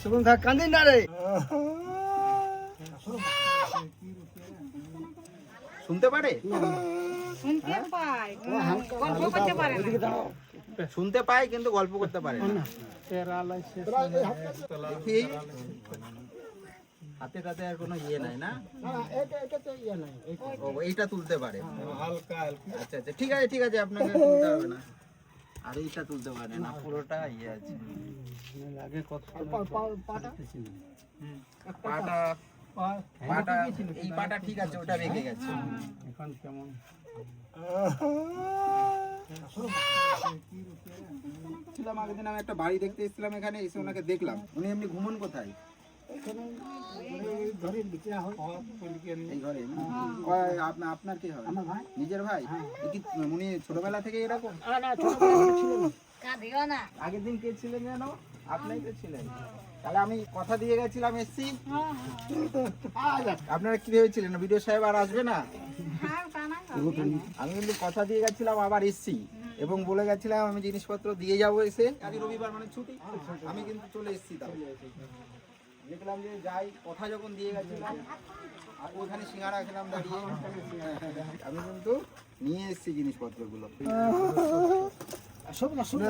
শুনুন থাক কান্দিন না রে। শুনতে পারে? শুনতে পায়, গল্প করতে পারে না। শুনতে পায় কিন্তু গল্প করতে পারে না। দেখি হাতে টাতে আর কোনো ইয়ে নাই না? ও, এইটা তুলতে পারে আচ্ছা আচ্ছা, ঠিক আছে ঠিক আছে, আপনাকে তুলতে হবে না। আর এইটা তুলতে পারে না, পুরোটা ইয়ে আছে। পাটা পাটা এই পাটা ঠিক আছে, ওটা রেখে গেছে। এখন কেমন ছিলাম আগের দিন, আমি একটা বাড়ি দেখতে এসেছিলাম এখানে, এসে ওনাকে দেখলাম। উনি এমনি ঘুমন কোথায়? এই ঘরে না? আপনার কি হয়? নিজের ভাই? এ কি উনি ছোটবেলা থেকে এরকম? কাঁদিও না। আগের দিন কে ছিলেন জানো? আপনি তো ছিলেন। তাহলে আমি কথা দিয়ে গেছিলাম, এসছি। আপনারা কি ভেবেছিলেন ভিডিও সাহেব আর আসবে না? আমি কিন্তু কথা দিয়ে গেছিলাম, আবার এসছি এবং বলে গেছিলাম আমি জিনিসপত্র দিয়ে যাবো এসে। আজ রবিবার মানে ছুটি, আমি কিন্তু চলে এসছি। তাও দেখলাম যে যাই, কথা যখন দিয়ে গেছিলাম আর ওখানে সিঙ্গারা খেলাম দাঁড়িয়ে, আমি কিন্তু নিয়ে এসছি জিনিসপত্রগুলো।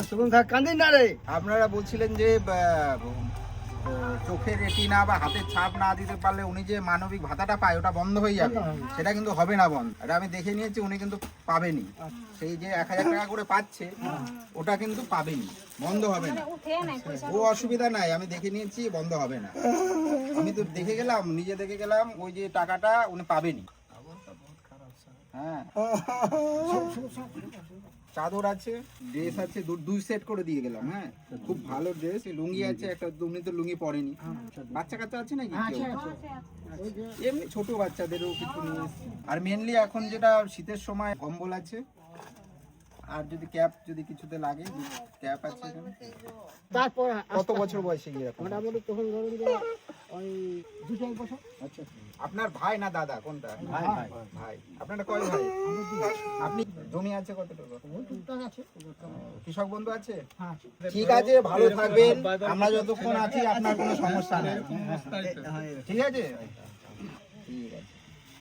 শুনুন থাক কান্দিন না রে। আপনারা বলছিলেন যে চোখের রেটিনা বা হাতের ছাপ না দিতে পারলে উনি যে মানবিক ভাতাটা পায় ওটা বন্ধ হয়ে যাবে, সেটা কিন্তু হবে না বন্ধ। এটা আমি দেখে নিয়েছি, উনি কিন্তু পাবেনি। সেই যে 1000 টাকা করে পাচ্ছে ওটা কিন্তু পাবেনি, বন্ধ হবে না। ও অসুবিধা নাই, আমি দেখে নিয়েছি, বন্ধ হবে না। আমি তো দেখে গেলাম, নিজে দেখে গেলাম, ওই যে টাকাটা উনি পাবেনি। হ্যাঁ, চাদর আছে, ড্রেস আছে, দুই সেট করে দিয়ে গেলাম। হ্যাঁ, খুব ভালো ড্রেস, লুঙ্গি আছে একটা, উনি তো লুঙ্গি পরেনি। বাচ্চা কাচ্চা আছে নাকি? এমনি ছোট বাচ্চাদেরও কিছু নিয়ে এসেছি। আর মেনলি এখন যেটা শীতের সময় কম্বল আছে, আর যদি ক্যাপ যদি কিছুতে লাগে, ক্যাপ আছে এখানে। তারপর কত বছর বয়সে এরকম? মোটামুটি তখন ধরুন যে ওই 2-4 বছর। আচ্ছা, আপনার ভাই না দাদা কোনটা? ভাই ভাই। আপনারা কয় ভাই? আপনি জমি আছে কতটুকু? কৃষক বন্ধু আছে? ঠিক আছে, ভালো থাকবেন। আমরা যতক্ষণ আছি আপনার কোনো সমস্যা নাই। ঠিক আছে, ঠিক আছে।